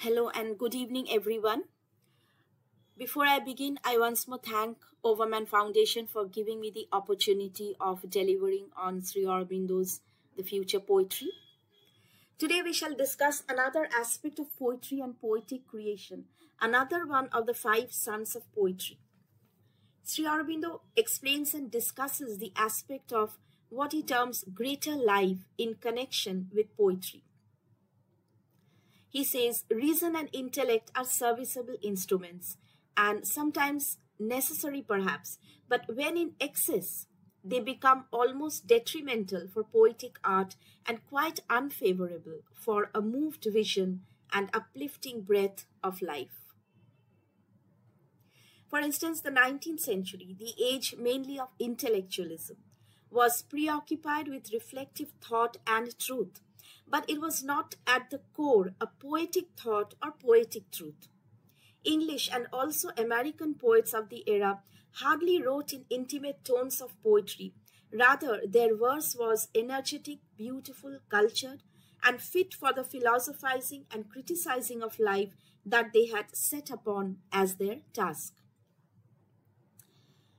Hello and good evening, everyone. Before I begin, I once more thank Overman Foundation for giving me the opportunity of delivering on Sri Aurobindo's The Future Poetry. Today we shall discuss another aspect of poetry and poetic creation, another one of the five sons of poetry. Sri Aurobindo explains and discusses the aspect of what he terms greater life in connection with poetry. He says reason and intellect are serviceable instruments and sometimes necessary perhaps, but when in excess, they become almost detrimental for poetic art and quite unfavorable for a moved vision and uplifting breath of life. For instance, the 19th century, the age mainly of intellectualism, was preoccupied with reflective thought and truth, but it was not at the core a poetic thought or poetic truth. English and also American poets of the era hardly wrote in intimate tones of poetry. Rather, their verse was energetic, beautiful, cultured, and fit for the philosophizing and criticizing of life that they had set upon as their task.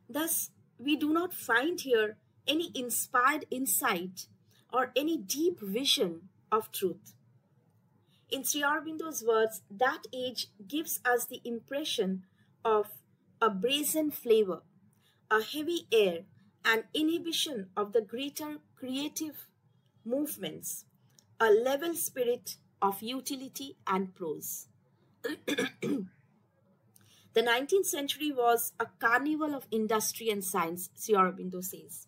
Thus, we do not find here any inspired insight or any deep vision of truth. In Sri Aurobindo's words, that age gives us the impression of a brazen flavor, a heavy air, an inhibition of the greater creative movements, a level spirit of utility and prose. The 19th century was a carnival of industry and science, Sri Aurobindo says.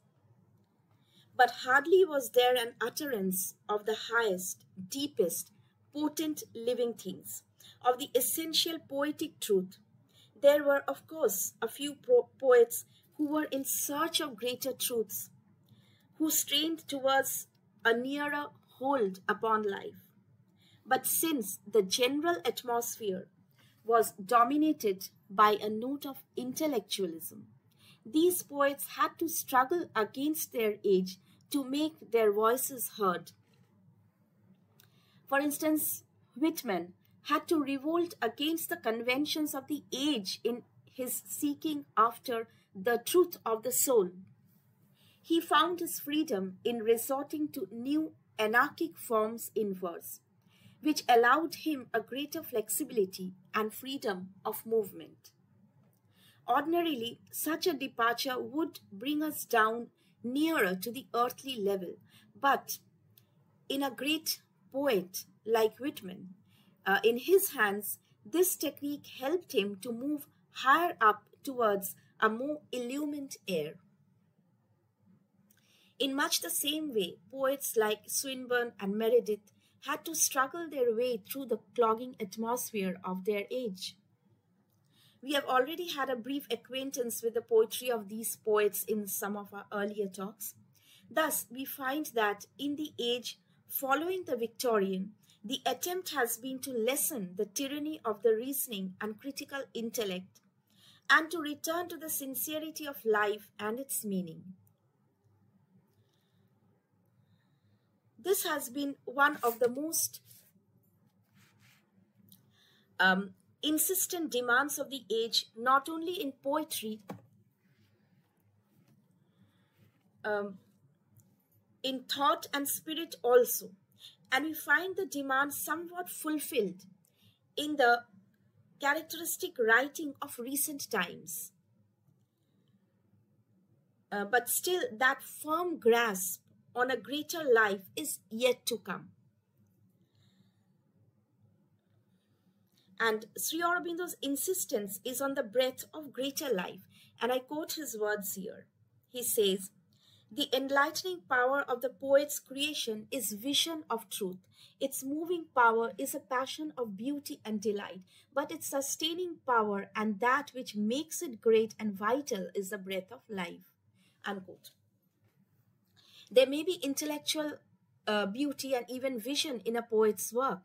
But hardly was there an utterance of the highest, deepest, potent living things, of the essential poetic truth. There were, of course, a few poets who were in search of greater truths, who strained towards a nearer hold upon life. But since the general atmosphere was dominated by a note of intellectualism, these poets had to struggle against their age to make their voices heard. For instance, Whitman had to revolt against the conventions of the age in his seeking after the truth of the soul. He found his freedom in resorting to new anarchic forms in verse, which allowed him a greater flexibility and freedom of movement. Ordinarily, such a departure would bring us down nearer to the earthly level, but in a great poet like Whitman, in his hands, this technique helped him to move higher up towards a more illumined air. In much the same way, poets like Swinburne and Meredith had to struggle their way through the clogging atmosphere of their age. We have already had a brief acquaintance with the poetry of these poets in some of our earlier talks. Thus, we find that in the age following the Victorian, the attempt has been to lessen the tyranny of the reasoning and critical intellect and to return to the sincerity of life and its meaning. This has been one of the most insistent demands of the age, not only in poetry, in thought and spirit also. And we find the demand somewhat fulfilled in the characteristic writing of recent times. But still, that firm grasp on a greater life is yet to come. And Sri Aurobindo's insistence is on the breadth of greater life. And I quote his words here. He says, "The enlightening power of the poet's creation is vision of truth. Its moving power is a passion of beauty and delight, but its sustaining power and that which makes it great and vital is the breath of life." Unquote. There may be intellectual beauty and even vision in a poet's work,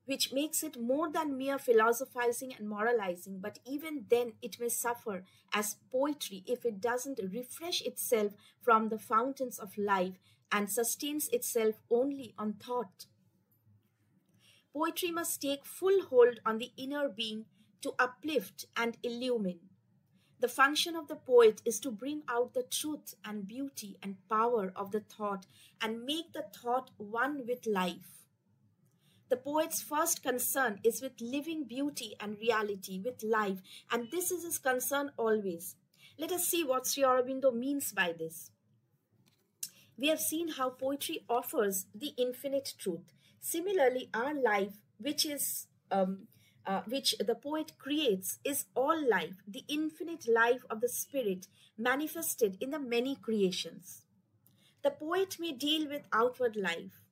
which makes it more than mere philosophizing and moralizing, but even then it may suffer as poetry if it doesn't refresh itself from the fountains of life and sustains itself only on thought. Poetry must take full hold on the inner being to uplift and illumine. The function of the poet is to bring out the truth and beauty and power of the thought and make the thought one with life. The poet's first concern is with living beauty and reality, with life, and this is his concern always. Let us see what Sri Aurobindo means by this. We have seen how poetry offers the infinite truth. Similarly, our life, which the poet creates, is all life, the infinite life of the spirit manifested in the many creations. The poet may deal with outward life,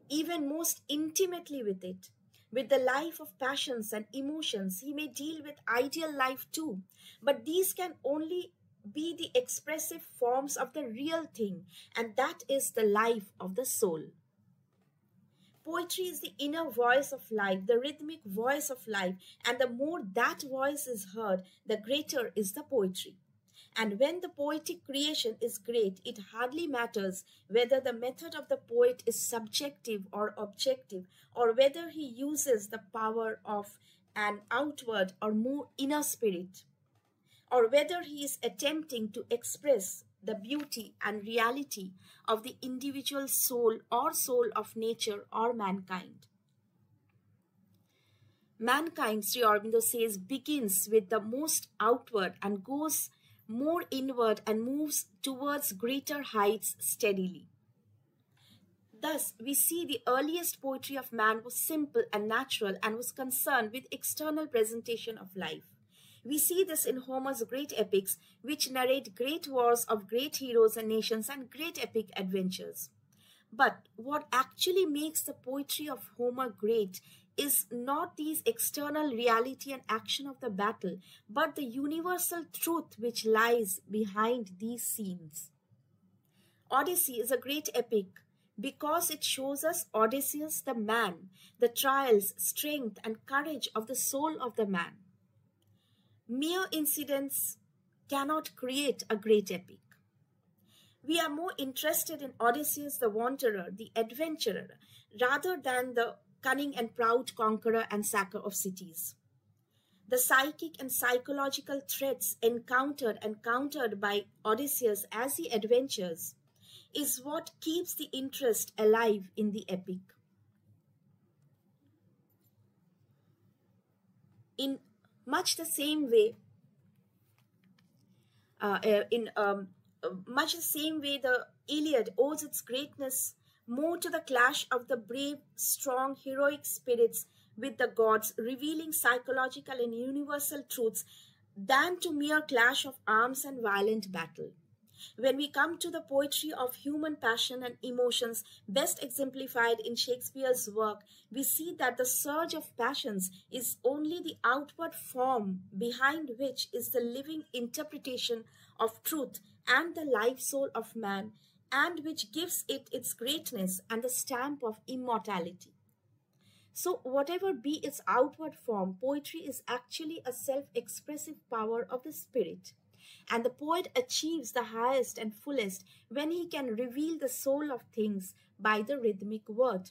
even most intimately with it. With the life of passions and emotions, he may deal with ideal life too, but these can only be the expressive forms of the real thing, and that is the life of the soul. Poetry is the inner voice of life, the rhythmic voice of life, and the more that voice is heard, the greater is the poetry. And when the poetic creation is great, it hardly matters whether the method of the poet is subjective or objective, or whether he uses the power of an outward or more inner spirit, or whether he is attempting to express the beauty and reality of the individual soul or soul of nature or mankind. Mankind, Sri Aurobindo says, begins with the most outward and goes more inward and moves towards greater heights steadily. Thus, we see the earliest poetry of man was simple and natural and was concerned with external presentation of life. We see this in Homer's great epics, which narrate great wars of great heroes and nations and great epic adventures. But what actually makes the poetry of Homer great is not these external reality and action of the battle, but the universal truth which lies behind these scenes. Odyssey is a great epic because it shows us Odysseus the man, the trials, strength, and courage of the soul of the man. Mere incidents cannot create a great epic. We are more interested in Odysseus the wanderer, the adventurer, rather than the cunning and proud conqueror and sacker of cities. The psychic and psychological threats encountered and countered by Odysseus as he adventures is what keeps the interest alive in the epic. In much the same way, the Iliad owes its greatness more to the clash of the brave, strong, heroic spirits with the gods, revealing psychological and universal truths, than to mere clash of arms and violent battle. When we come to the poetry of human passion and emotions, best exemplified in Shakespeare's work, we see that the surge of passions is only the outward form behind which is the living interpretation of truth and the life soul of man, and which gives it its greatness and the stamp of immortality. So whatever be its outward form, poetry is actually a self-expressive power of the spirit. And the poet achieves the highest and fullest when he can reveal the soul of things by the rhythmic word.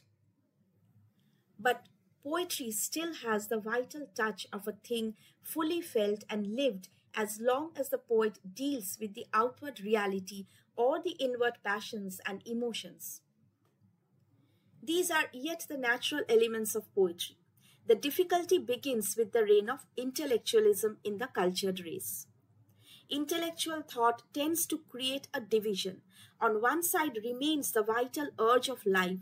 But poetry still has the vital touch of a thing fully felt and lived as long as the poet deals with the outward reality or the inward passions and emotions. These are yet the natural elements of poetry. The difficulty begins with the reign of intellectualism in the cultured race. Intellectual thought tends to create a division. On one side remains the vital urge of life,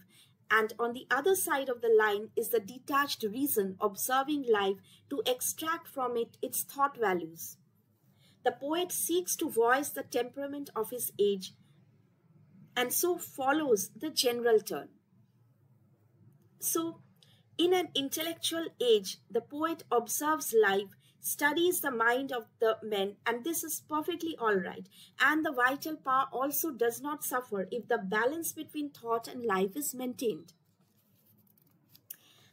and on the other side of the line is the detached reason observing life to extract from it its thought values. The poet seeks to voice the temperament of his age and so follows the general turn. So, in an intellectual age, the poet observes life, studies the mind of the men, and this is perfectly all right. And the vital power also does not suffer if the balance between thought and life is maintained.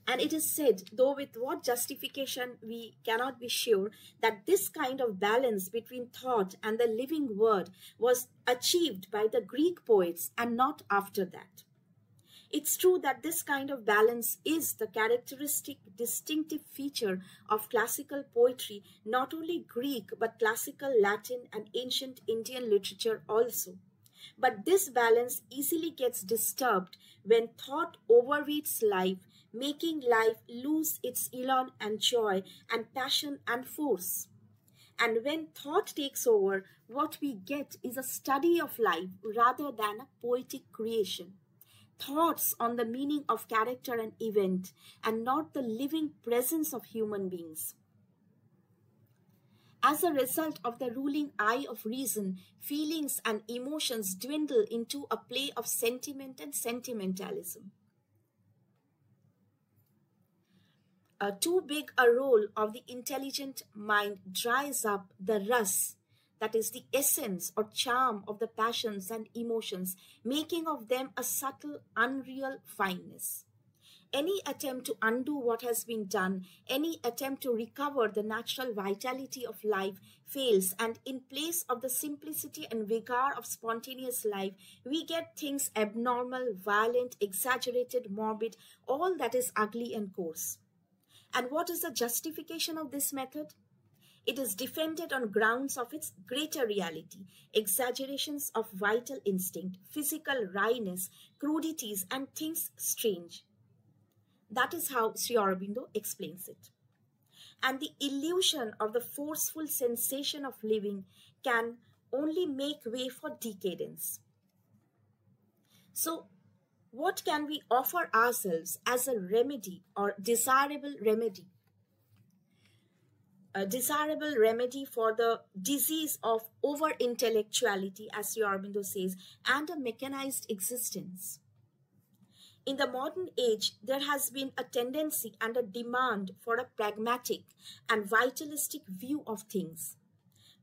And it is said, though with what justification we cannot be sure, that this kind of balance between thought and the living word was achieved by the Greek poets and not after that. It's true that this kind of balance is the characteristic distinctive feature of classical poetry, not only Greek but classical Latin and ancient Indian literature also. But this balance easily gets disturbed when thought overweights life, making life lose its elan and joy and passion and force. And when thought takes over, what we get is a study of life rather than a poetic creation. Thoughts on the meaning of character and event, and not the living presence of human beings. As a result of the ruling eye of reason, feelings and emotions dwindle into a play of sentiment and sentimentalism. Too big a role of the intelligent mind dries up the rus, that is the essence or charm of the passions and emotions, making of them a subtle, unreal fineness. Any attempt to undo what has been done, any attempt to recover the natural vitality of life fails, and in place of the simplicity and vigor of spontaneous life, we get things abnormal, violent, exaggerated, morbid, all that is ugly and coarse. And what is the justification of this method? It is defended on grounds of its greater reality, exaggerations of vital instinct, physical wryness, crudities, and things strange. That is how Sri Aurobindo explains it. And the illusion of the forceful sensation of living can only make way for decadence. So, what can we offer ourselves as a remedy or desirable remedy? A desirable remedy for the disease of over-intellectuality, as Sri Aurobindo says, and a mechanized existence. In the modern age, there has been a tendency and a demand for a pragmatic and vitalistic view of things.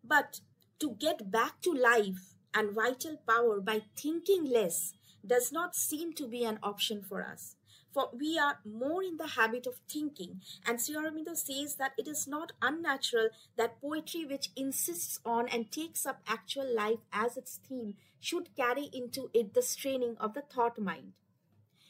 But to get back to life and vital power by thinking less does not seem to be an option for us. For we are more in the habit of thinking, and Sri Aurobindo says that it is not unnatural that poetry which insists on and takes up actual life as its theme should carry into it the straining of the thought mind.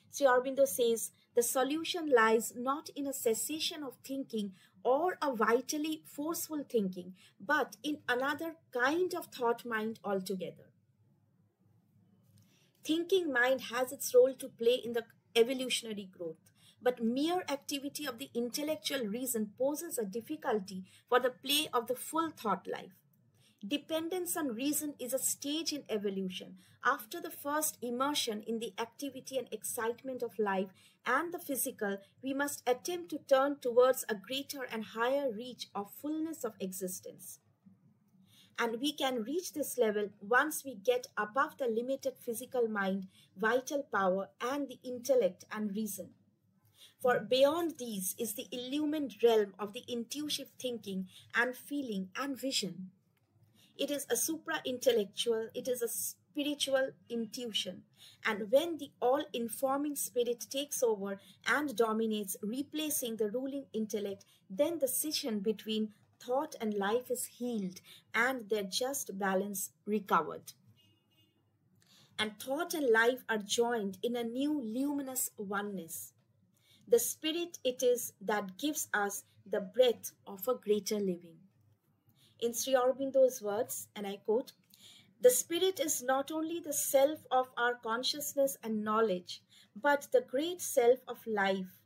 Sri Aurobindo says the solution lies not in a cessation of thinking or a vitally forceful thinking, but in another kind of thought mind altogether. Thinking mind has its role to play in the evolutionary growth, but mere activity of the intellectual reason poses a difficulty for the play of the full thought life. Dependence on reason is a stage in evolution. After the first immersion in the activity and excitement of life and the physical, we must attempt to turn towards a greater and higher reach of fullness of existence. And we can reach this level once we get above the limited physical mind, vital power, and the intellect and reason. For beyond these is the illumined realm of the intuitive thinking and feeling and vision. It is a supra-intellectual, it is a spiritual intuition. And when the all-informing spirit takes over and dominates, replacing the ruling intellect, then the scission between thought and life is healed and their just balance recovered. And thought and life are joined in a new luminous oneness. The spirit it is that gives us the breath of a greater living. In Sri Aurobindo's words, and I quote, "The spirit is not only the self of our consciousness and knowledge, but the great self of life.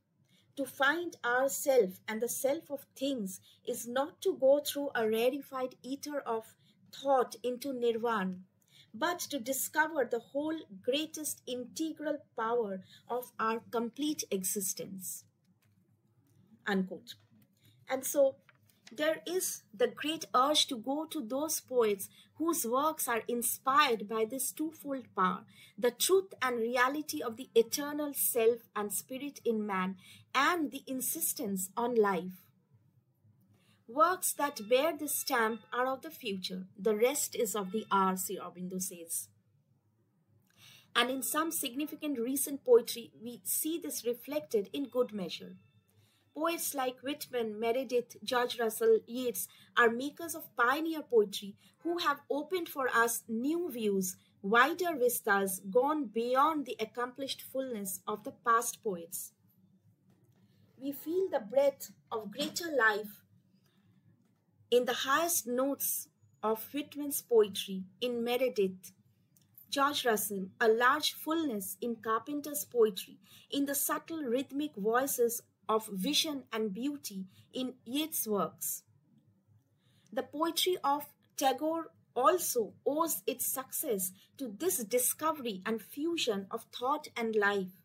To find ourself and the self of things is not to go through a rarefied ether of thought into nirvana, but to discover the whole greatest integral power of our complete existence." Unquote. And so there is the great urge to go to those poets whose works are inspired by this twofold power, the truth and reality of the eternal self and spirit in man, and the insistence on life. Works that bear this stamp are of the future. The rest is of the hour, Sri Aurobindo says. And in some significant recent poetry, we see this reflected in good measure. Poets like Whitman, Meredith, George Russell, Yeats are makers of pioneer poetry who have opened for us new views, wider vistas gone beyond the accomplished fullness of the past poets. We feel the breath of greater life in the highest notes of Whitman's poetry, in Meredith, George Russell, a large fullness in Carpenter's poetry, in the subtle rhythmic voices of vision and beauty in Yeats' works. The poetry of Tagore also owes its success to this discovery and fusion of thought and life,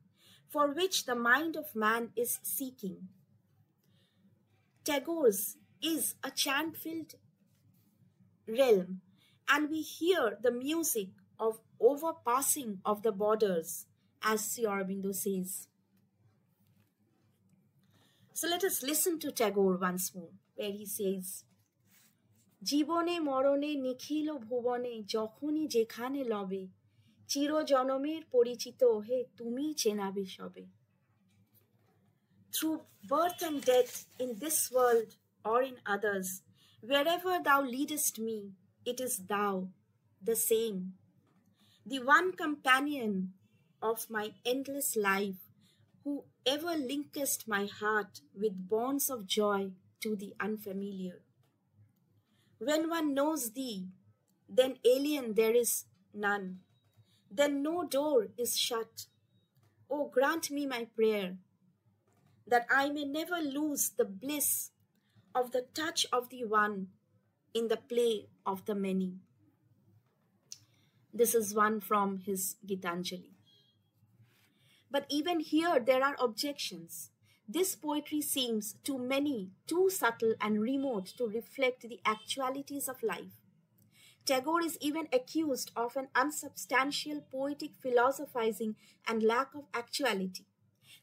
for which the mind of man is seeking. Tagore's is a chant-filled realm, and we hear the music of overpassing of the borders, as Sri Aurobindo says. So let us listen to Tagore once more, where he says, জীবনে মরণে নিখিল ভুবনে যখনই যেখানে লবে চিরজনমের পরিচিত হে তুমি চেনাবে সবে. Through birth and death in this world or in others, wherever thou leadest me, it is thou, the same, the one companion of my endless life, who ever linkest my heart with bonds of joy to the unfamiliar. When one knows thee, then alien there is none, then no door is shut. Oh, grant me my prayer, that I may never lose the bliss of the touch of the one in the play of the many. This is one from his Gitanjali. But even here there are objections. This poetry seems to many too subtle and remote to reflect the actualities of life. Tagore is even accused of an unsubstantial poetic philosophizing and lack of actuality.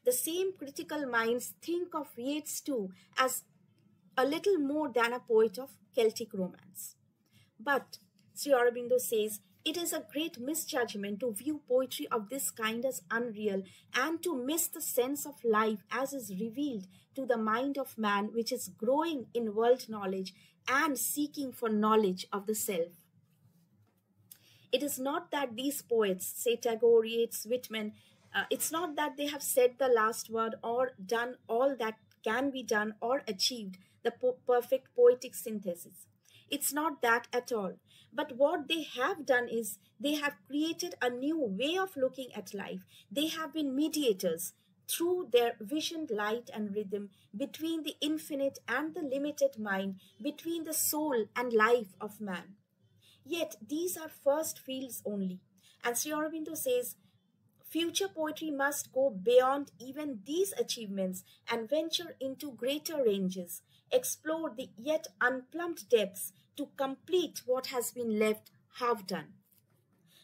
The same critical minds think of Yeats too as a little more than a poet of Celtic romance. But Sri Aurobindo says it is a great misjudgment to view poetry of this kind as unreal and to miss the sense of life as is revealed to the mind of man, which is growing in world knowledge and seeking for knowledge of the self. It is not that these poets, say Tagore, Yeats, Whitman, it's not that they have said the last word or done all that can be done or achieved the perfect poetic synthesis. It's not that at all. But what they have done is they have created a new way of looking at life. They have been mediators through their visioned light and rhythm between the infinite and the limited mind, between the soul and life of man. Yet these are first fields only. And Sri Aurobindo says, future poetry must go beyond even these achievements and venture into greater ranges, explore the yet unplumbed depths to complete what has been left half done.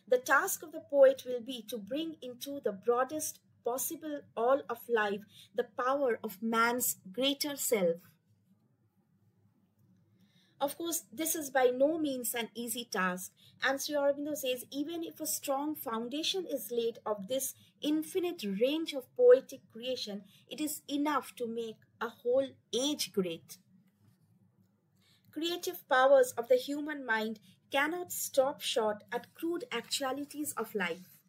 The task of the poet will be to bring into the broadest possible all of life the power of man's greater self. Of course, this is by no means an easy task, and Sri Aurobindo says even if a strong foundation is laid of this infinite range of poetic creation, it is enough to make a whole age great. Creative powers of the human mind cannot stop short at crude actualities of life.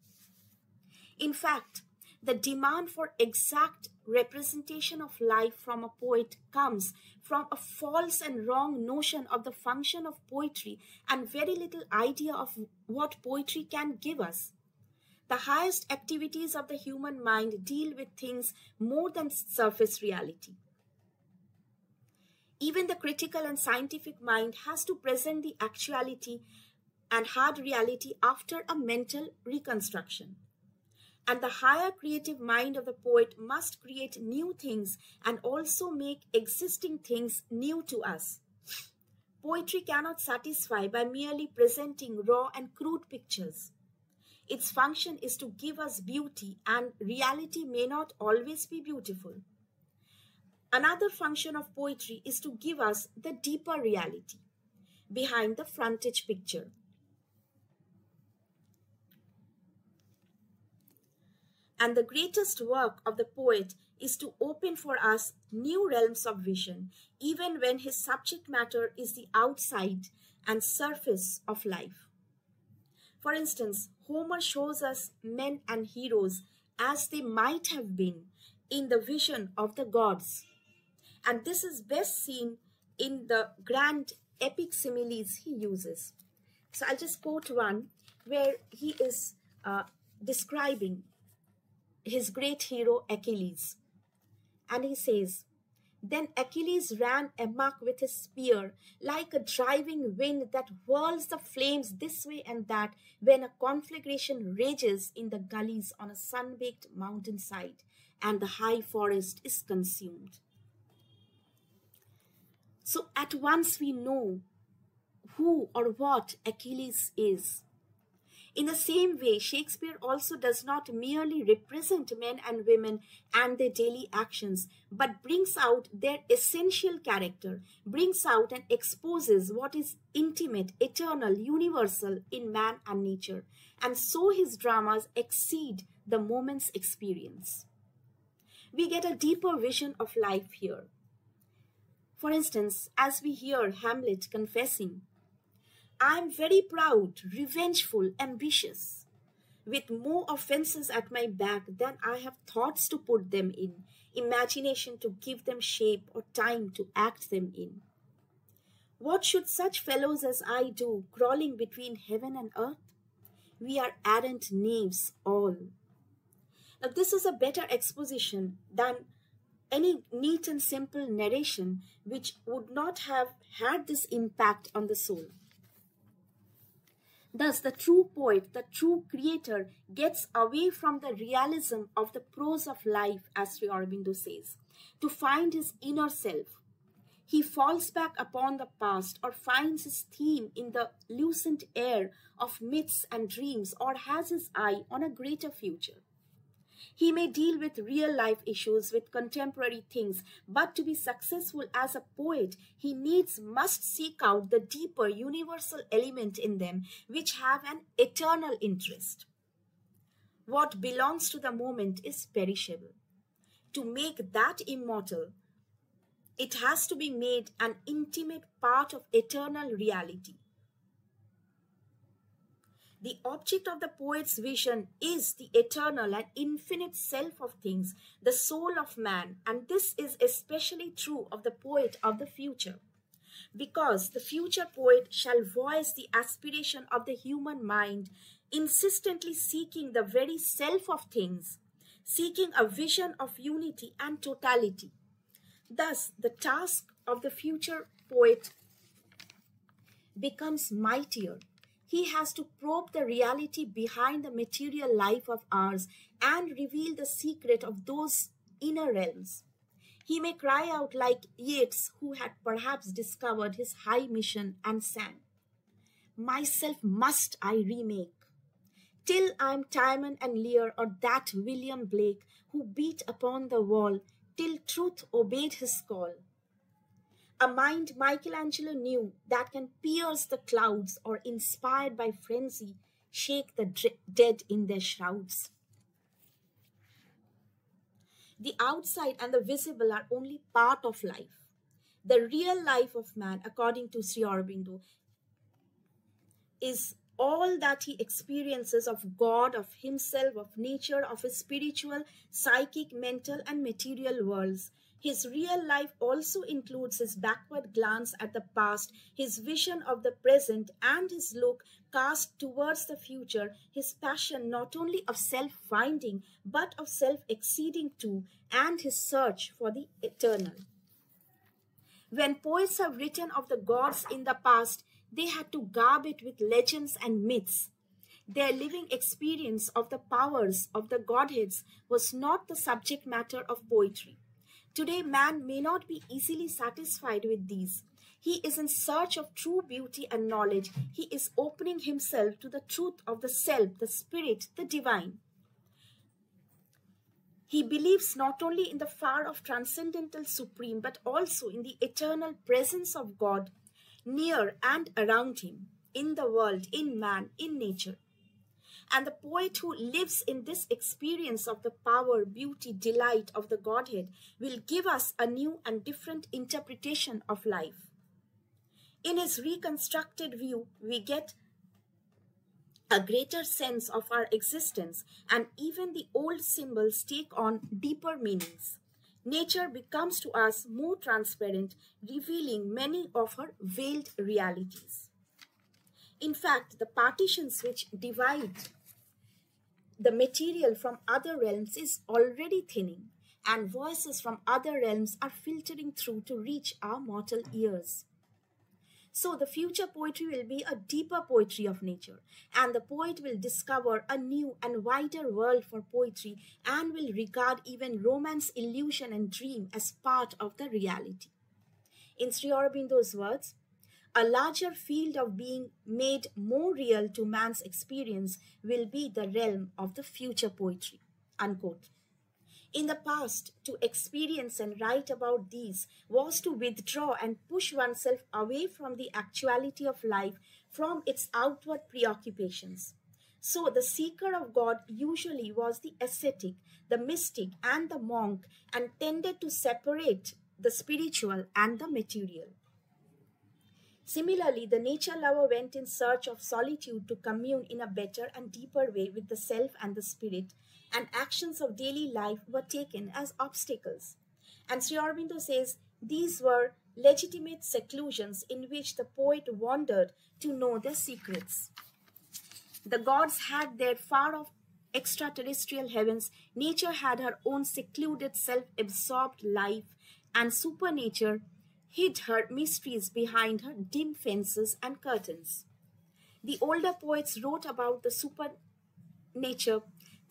In fact, the demand for exact representation of life from a poet comes from a false and wrong notion of the function of poetry and very little idea of what poetry can give us. The highest activities of the human mind deal with things more than surface reality. Even the critical and scientific mind has to present the actuality and hard reality after a mental reconstruction. And the higher creative mind of the poet must create new things and also make existing things new to us. Poetry cannot satisfy by merely presenting raw and crude pictures. Its function is to give us beauty, and reality may not always be beautiful. Another function of poetry is to give us the deeper reality behind the frontage picture. And the greatest work of the poet is to open for us new realms of vision, even when his subject matter is the outside and surface of life. For instance, Homer shows us men and heroes as they might have been in the vision of the gods. And this is best seen in the grand epic similes he uses. So I'll just quote one where he is describing his great hero Achilles. And he says, "Then Achilles ran amok with his spear like a driving wind that whirls the flames this way and that when a conflagration rages in the gullies on a sun-baked mountainside and the high forest is consumed." So at once we know who or what Achilles is. In the same way, Shakespeare also does not merely represent men and women and their daily actions, but brings out their essential character, brings out and exposes what is intimate, eternal, universal in man and nature. And so his dramas exceed the moment's experience. We get a deeper vision of life here. For instance, as we hear Hamlet confessing, "I am very proud, revengeful, ambitious, with more offenses at my back than I have thoughts to put them in, imagination to give them shape, or time to act them in. What should such fellows as I do, crawling between heaven and earth? We are arrant knaves all." Now, this is a better exposition than any neat and simple narration which would not have had this impact on the soul. Thus, the true poet, the true creator, gets away from the realism of the prose of life, as Sri Aurobindo says, to find his inner self. He falls back upon the past or finds his theme in the lucent air of myths and dreams, or has his eye on a greater future. He may deal with real life issues, with contemporary things, but to be successful as a poet, he needs must seek out the deeper universal element in them which have an eternal interest. What belongs to the moment is perishable. To make that immortal, it has to be made an intimate part of eternal reality. The object of the poet's vision is the eternal and infinite self of things, the soul of man, and this is especially true of the poet of the future, because the future poet shall voice the aspiration of the human mind, insistently seeking the very self of things, seeking a vision of unity and totality. Thus, the task of the future poet becomes mightier. He has to probe the reality behind the material life of ours and reveal the secret of those inner realms. He may cry out like Yeats, who had perhaps discovered his high mission and sang, "Myself must I remake, till I'm Timon and Lear, or that William Blake, who beat upon the wall, till truth obeyed his call. A mind Michelangelo knew that can pierce the clouds, or inspired by frenzy, shake the dead in their shrouds." The outside and the visible are only part of life. The real life of man, according to Sri Aurobindo, is all that he experiences of God, of himself, of nature, of his spiritual, psychic, mental, and material worlds. His real life also includes his backward glance at the past, his vision of the present, and his look cast towards the future, his passion not only of self-finding, but of self-exceeding too, and his search for the eternal. When poets have written of the gods in the past, they had to garb it with legends and myths. Their living experience of the powers of the godheads was not the subject matter of poetry. Today, man may not be easily satisfied with these. He is in search of true beauty and knowledge. He is opening himself to the truth of the self, the spirit, the divine. He believes not only in the far-off transcendental supreme, but also in the eternal presence of God, near and around him, in the world, in man, in nature. And the poet who lives in this experience of the power, beauty, delight of the Godhead will give us a new and different interpretation of life. In his reconstructed view, we get a greater sense of our existence, and even the old symbols take on deeper meanings. Nature becomes to us more transparent, revealing many of her veiled realities. In fact, the partitions which divide the material from other realms is already thinning, and voices from other realms are filtering through to reach our mortal ears. So, the future poetry will be a deeper poetry of nature, and the poet will discover a new and wider world for poetry and will regard even romance, illusion, and dream as part of the reality. In Sri Aurobindo's words, a larger field of being made more real to man's experience will be the realm of the future poetry. Unquote. In the past, to experience and write about these was to withdraw and push oneself away from the actuality of life, from its outward preoccupations. So, the seeker of God usually was the ascetic, the mystic, and the monk, and tended to separate the spiritual and the material. Similarly, the nature lover went in search of solitude to commune in a better and deeper way with the self and the spirit, and actions of daily life were taken as obstacles. And Sri Aurobindo says these were legitimate seclusions in which the poet wandered to know their secrets. The gods had their far off extraterrestrial heavens, nature had her own secluded, self absorbed life, and supernature hid her mysteries behind her dim fences and curtains. The older poets wrote about the supernature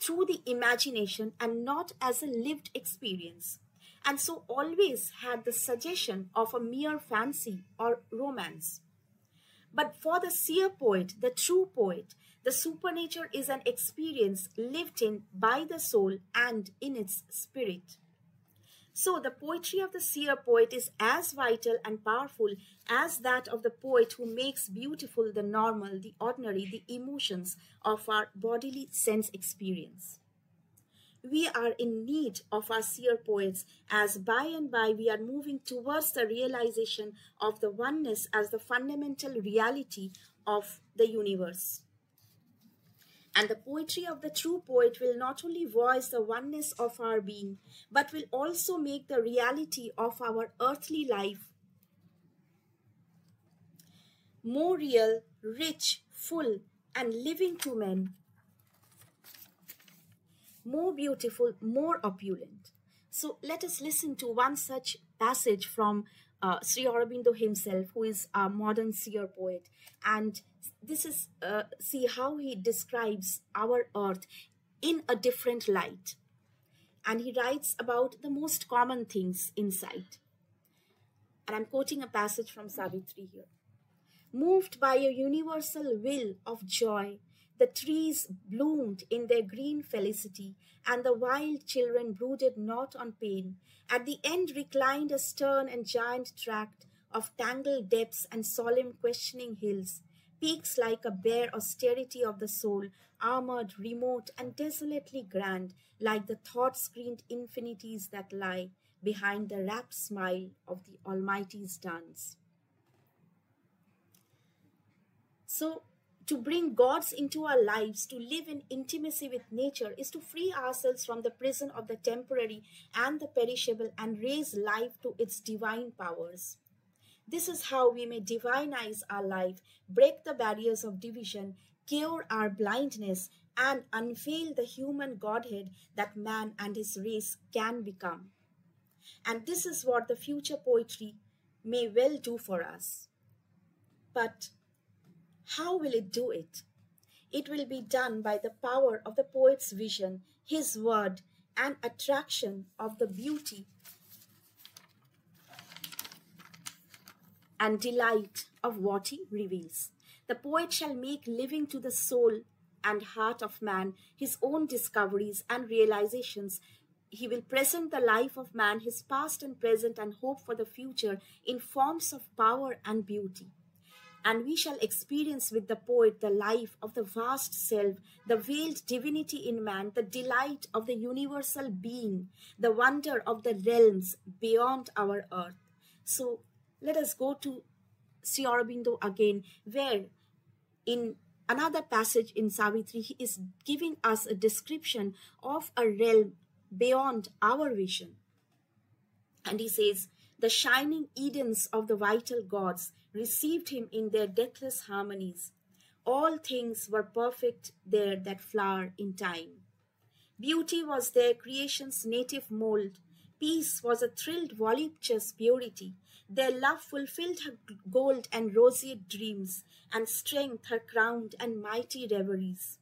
through the imagination and not as a lived experience, and so always had the suggestion of a mere fancy or romance. But for the seer poet, the true poet, the supernature is an experience lived in by the soul and in its spirit. So the poetry of the seer poet is as vital and powerful as that of the poet who makes beautiful the normal, the ordinary, the emotions of our bodily sense experience. We are in need of our seer poets, as by and by we are moving towards the realization of the oneness as the fundamental reality of the universe. And the poetry of the true poet will not only voice the oneness of our being, but will also make the reality of our earthly life more real, rich, full, and living to men, more beautiful, more opulent. So let us listen to one such passage from Sri Aurobindo himself, who is a modern seer poet. And this is, see how he describes our earth in a different light. And he writes about the most common things inside. And I'm quoting a passage from Savitri here. Moved by a universal will of joy, the trees bloomed in their green felicity, and the wild children brooded not on pain. At the end reclined a stern and giant tract of tangled depths and solemn questioning hills, peaks like a bare austerity of the soul, armored, remote, and desolately grand, like the thought-screened infinities that lie behind the rapt smile of the Almighty's dance. So, to bring gods into our lives, to live in intimacy with nature, is to free ourselves from the prison of the temporary and the perishable and raise life to its divine powers. This is how we may divinize our life, break the barriers of division, cure our blindness, and unveil the human godhead that man and his race can become. And this is what the future poetry may well do for us. But how will it do it? It will be done by the power of the poet's vision, his word, and attraction of the beauty and delight of what he reveals. The poet shall make living to the soul and heart of man his own discoveries and realizations. He will present the life of man, his past and present, and hope for the future in forms of power and beauty. And we shall experience with the poet the life of the vast self, the veiled divinity in man, the delight of the universal being, the wonder of the realms beyond our earth. So let us go to Sri Aurobindo again, where in another passage in Savitri, he is giving us a description of a realm beyond our vision. And he says, the shining Edens of the vital gods received him in their deathless harmonies. All things were perfect there that flower in time. Beauty was their creation's native mold. Peace was a thrilled, voluptuous purity. Their love fulfilled her gold and roseate dreams, and strength her crowned and mighty reveries.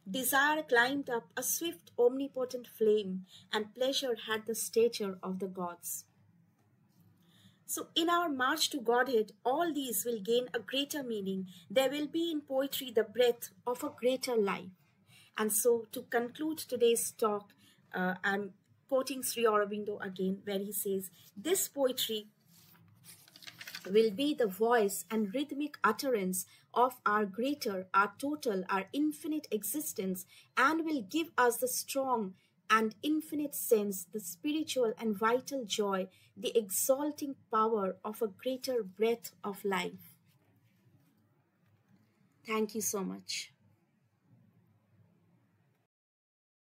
Desire climbed up a swift, omnipotent flame, and pleasure had the stature of the gods. So in our march to Godhead, all these will gain a greater meaning. There will be in poetry the breath of a greater life. And so to conclude today's talk, I'm quoting Sri Aurobindo again, where he says, this poetry will be the voice and rhythmic utterance of our greater, our total, our infinite existence, and will give us the strong and infinite sense, the spiritual and vital joy, the exalting power of a greater breath of life. Thank you so much.